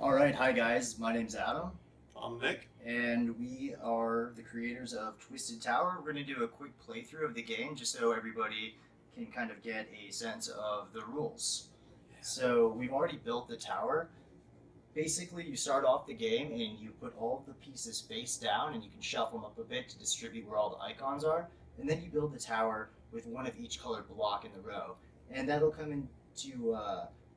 All right, hi guys. My name's Adam, I'm Nick. and we are the creators of Twisted Tower. We're going to do a quick playthrough of the game just so everybody can kind of get a sense of the rules. So, we've already built the tower. Basically, you start off the game and you put all the pieces face down and you can shuffle them up a bit to distribute where all the icons are. And then you build the tower with one of each colored block in the row. And that'll come into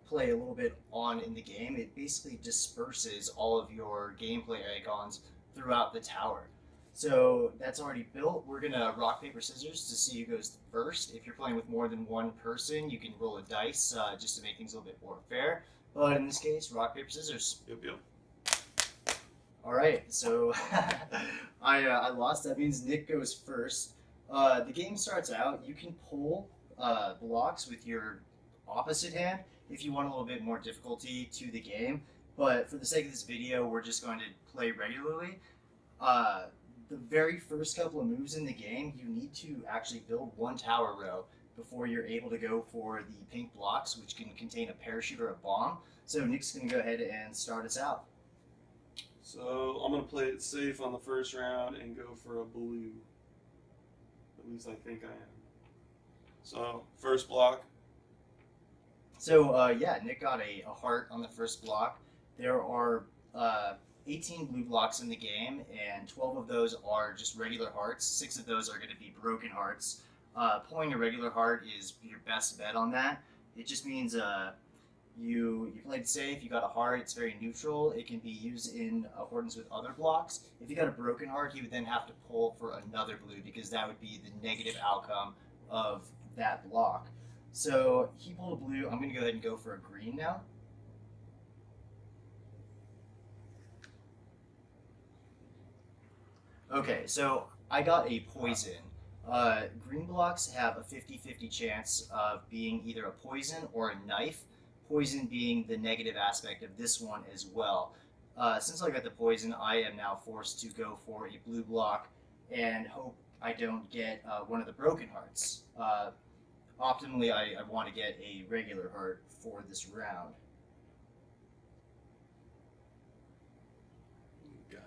play a little bit on in the game. It basically disperses all of your gameplay icons throughout the tower. So that's already built. We're gonna rock paper scissors to see who goes first. If you're playing with more than one person, you can roll a dice just to make things a little bit more fair. But in this case, rock paper scissors. Yep. All right, so I lost. That means Nick goes first. The game starts out. You can pull blocks with your opposite hand if you want a little bit more difficulty to the game. But for the sake of this video, we're just going to play regularly. The very first couple of moves in the game, you need to actually build one tower row before you're able to go for the pink blocks, which can contain a parachute or a bomb. So Nick's going to go ahead and start us out. So I'm gonna play it safe on the first round and go for a blue. At least I think I am. So first block. So yeah, Nick got a heart on the first block. There are 18 blue blocks in the game, and 12 of those are just regular hearts. 6 of those are going to be broken hearts. Pulling a regular heart is your best bet on that. It just means you played safe. You got a heart. It's very neutral. It can be used in accordance with other blocks. If you got a broken heart, he would then have to pull for another blue because that would be the negative outcome of that block. So he pulled a blue. I'm going to go ahead and go for a green now. Okay, so I got a poison. Green blocks have a 50-50 chance of being either a poison or a knife. Poison being the negative aspect of this one as well. Since I got the poison, I am now forced to go for a blue block and hope I don't get one of the broken hearts. Optimally, I want to get a regular heart for this round. Got it.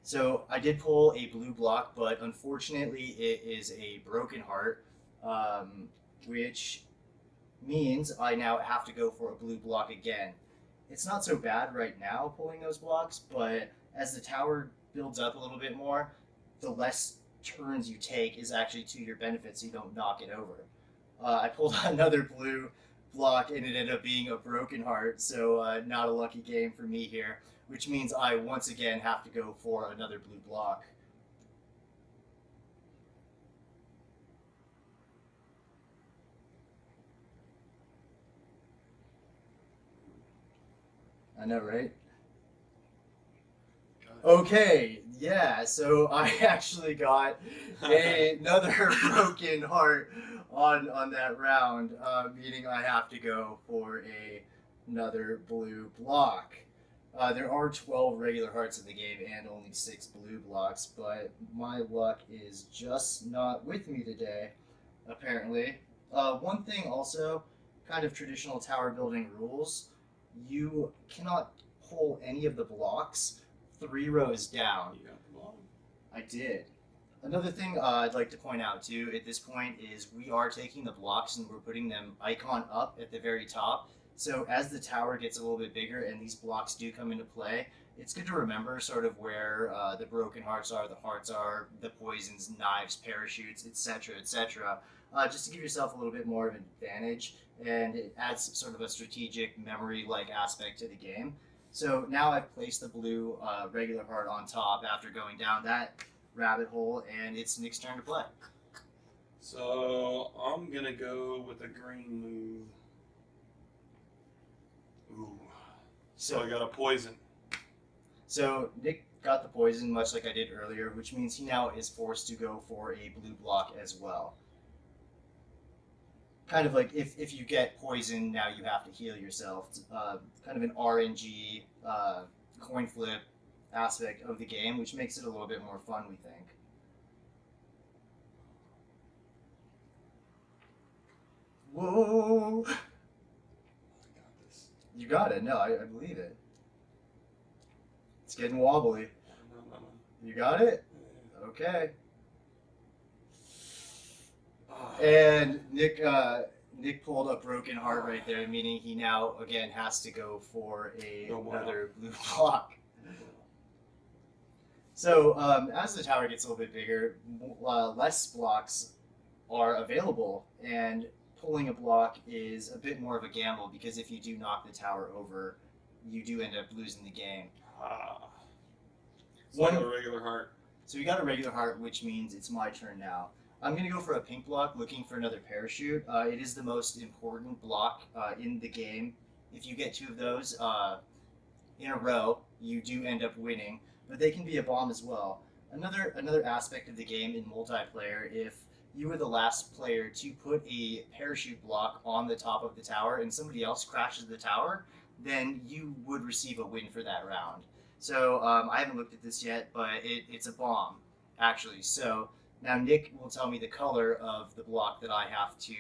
So I did pull a blue block, but unfortunately it is a broken heart, which means I now have to go for a blue block again. It's not so bad right now pulling those blocks, but as the tower builds up a little bit more, the less turns you take is actually to your benefit so you don't knock it over. I pulled another blue block and it ended up being a broken heart, so not a lucky game for me here, which means I once again have to go for another blue block. I know, right? Got it. Okay, yeah, so I actually got another broken heart on that round, meaning I have to go for another blue block. There are 12 regular hearts in the game and only 6 blue blocks, but my luck is just not with me today, apparently. One thing also, kind of traditional tower building rules, you cannot pull any of the blocks 3 rows down. You got the ball. I did. Another thing I'd like to point out too at this point is we are taking the blocks and we're putting them icon up at the very top. So as the tower gets a little bit bigger and these blocks do come into play, it's good to remember sort of where the broken hearts are, the poisons, knives, parachutes, etc., etc. Just to give yourself a little bit more of an advantage, and it adds sort of a strategic memory-like aspect to the game. So now I've placed the blue regular heart on top after going down that rabbit hole, and it's Nick's turn to play. So I'm gonna go with a green move. Ooh. So I got a poison. So Nick got the poison, much like I did earlier, which means he now is forced to go for a blue block as well. Kind of like if you get poison, now you have to heal yourself. It's, kind of an RNG coin flip aspect of the game, which makes it a little bit more fun, we think. Whoa! I got this. You got it. No, I believe it. getting wobbly. No. You got it? Yeah. Okay. Ah. And Nick pulled a broken heart right there, meaning he now again has to go for No more. another blue block. So as the tower gets a little bit bigger, less blocks are available, and pulling a block is a bit more of a gamble because if you do knock the tower over, you do end up losing the game. So I got a regular heart. So we got a regular heart, which means it's my turn now. I'm going to go for a pink block, looking for another parachute. It is the most important block in the game. If you get 2 of those in a row, you do end up winning, but they can be a bomb as well. Another aspect of the game in multiplayer, if you were the last player to put a parachute block on the top of the tower and somebody else crashes the tower, then you would receive a win for that round. So I haven't looked at this yet, but it's a bomb, actually. So now Nick will tell me the color of the block that I have to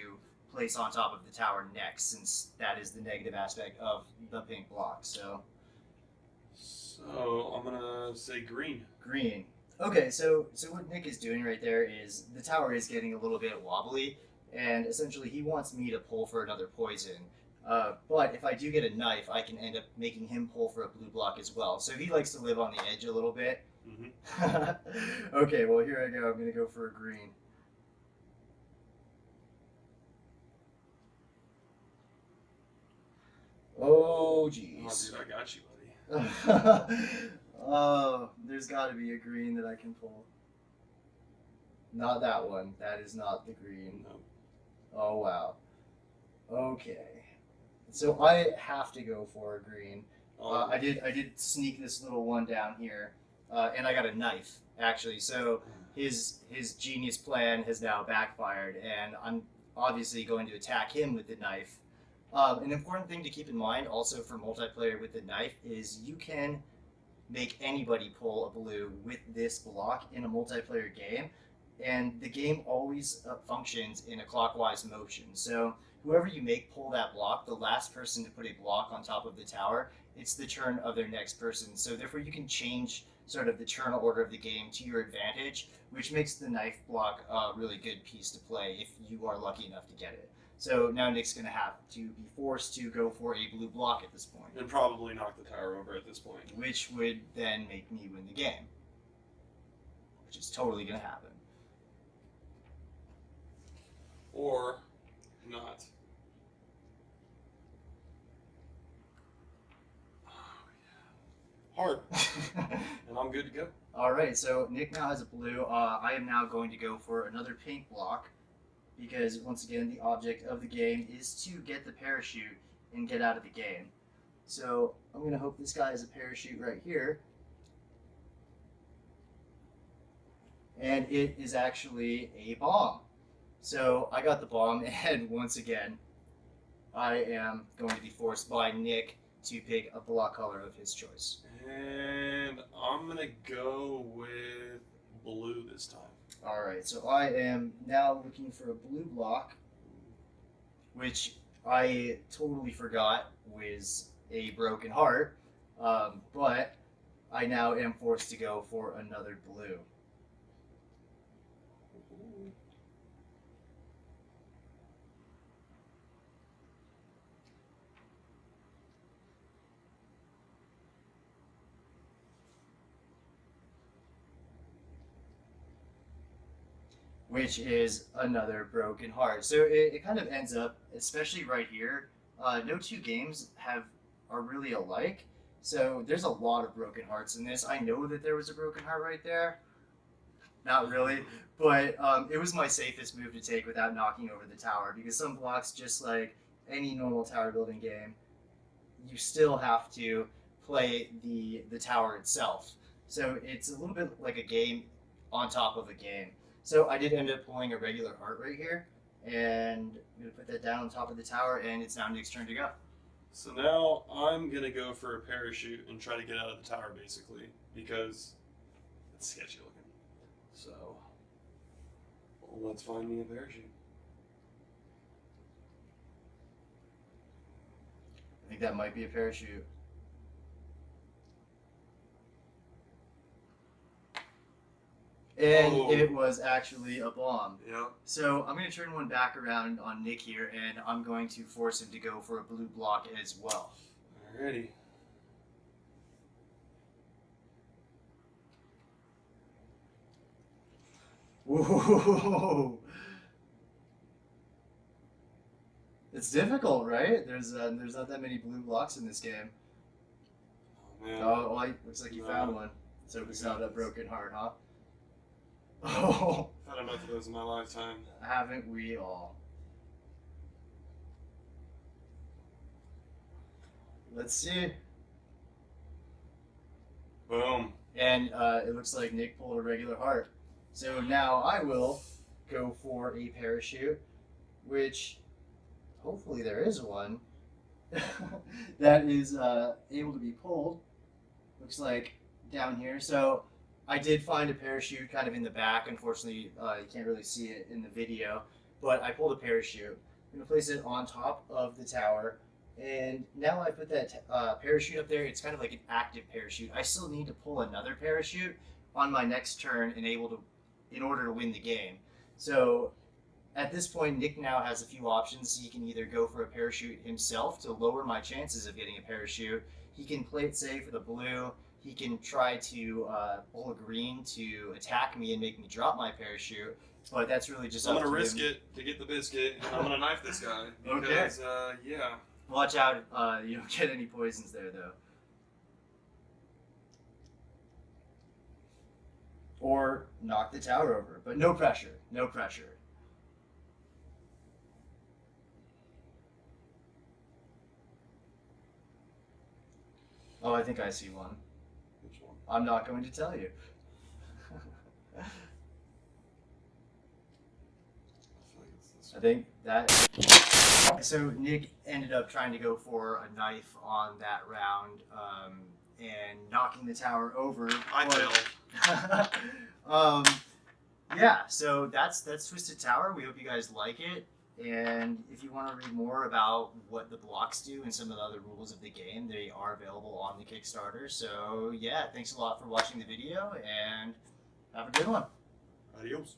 place on top of the tower next, since that is the negative aspect of the pink block. So I'm gonna say green. Green. Okay, so what Nick is doing right there is the tower is getting a little bit wobbly, and essentially he wants me to pull for another poison. But if I do get a knife, I can end up making him pull for a blue block as well. So he likes to live on the edge a little bit. Mm-hmm. Okay, well here I go. I'm gonna go for a green. Oh jeez. Dude, I got you, buddy. Oh, there's got to be a green that I can pull. Not that one. That is not the green. No. Oh wow. Okay. So I have to go for a green. I did sneak this little one down here, and I got a knife actually. So his genius plan has now backfired, and I'm obviously going to attack him with the knife. An important thing to keep in mind also for multiplayer with the knife is you can make anybody pull a blue with this block in a multiplayer game, and the game always functions in a clockwise motion. So whoever you make pull that block, the last person to put a block on top of the tower, it's the turn of their next person. So therefore you can change sort of the turn order of the game to your advantage, which makes the knife block a really good piece to play if you are lucky enough to get it. So now Nick's going to have to be forced to go for a blue block at this point. And probably knock the tower over at this point. Which would then make me win the game. Which is totally going to happen. Or not. Hard. And I'm good to go. Alright, so Nick now has a blue. I am now going to go for another pink block, because once again the object of the game is to get the parachute and get out of the game. So I'm going to hope this guy has a parachute right here. And it is actually a bomb. So I got the bomb, and once again I am going to be forced by Nick to pick a block color of his choice. And I'm going to go with blue this time. Alright, so I am now looking for a blue block, which I totally forgot was a broken heart, but I now am forced to go for another blue. Which is another broken heart. So it kind of ends up, especially right here, no two games are really alike. So there's a lot of broken hearts in this. I know that there was a broken heart right there. Not really, but it was my safest move to take without knocking over the tower, because some blocks, just like any normal tower building game, you still have to play the tower itself. So it's a little bit like a game on top of a game. So I did end up pulling a regular heart right here, and I'm going to put that down on top of the tower, and it's now Nick's turn to go. So now I'm going to go for a parachute and try to get out of the tower, basically, because it's sketchy looking. So let's find me a parachute. I think that might be a parachute. And Oh. it was actually a bomb. Yeah. So I'm going to turn one back around on Nick here, and I'm going to force him to go for a blue block as well. Alrighty. Whoa! It's difficult, right? There's not that many blue blocks in this game. Oh man. Oh, well, looks like you found one. So it's not a broken heart, huh? Oh, I've had enough of those in my lifetime. haven't we all? Let's see. Boom. And it looks like Nick pulled a regular heart. So now I will go for a parachute, which hopefully there is one that is able to be pulled. Looks like down here. So I did find a parachute kind of in the back. Unfortunately, you can't really see it in the video, but I pulled a parachute. I'm going to place it on top of the tower. And now I put that parachute up there. It's kind of like an active parachute. I still need to pull another parachute on my next turn in order to win the game. So at this point, Nick now has a few options. He can either go for a parachute himself to lower my chances of getting a parachute. He can play it safe with a blue. He can try to pull a green to attack me and make me drop my parachute. But that's really just I'm up gonna to risk him. it to get the biscuit, and I'm gonna knife this guy. Okay. Because, yeah. Watch out, you don't get any poisons there, though. Or knock the tower over, but no pressure, no pressure. Oh, I think I see one. Which one? I'm not going to tell you. I feel like it's this I one. think that. So Nick ended up trying to go for a knife on that round and knocking the tower over. I but- failed. Yeah, so that's Twisted Tower. We hope you guys like it. And if you want to read more about what the blocks do and some of the other rules of the game, they are available on the Kickstarter. So yeah, thanks a lot for watching the video and have a good one. Adios.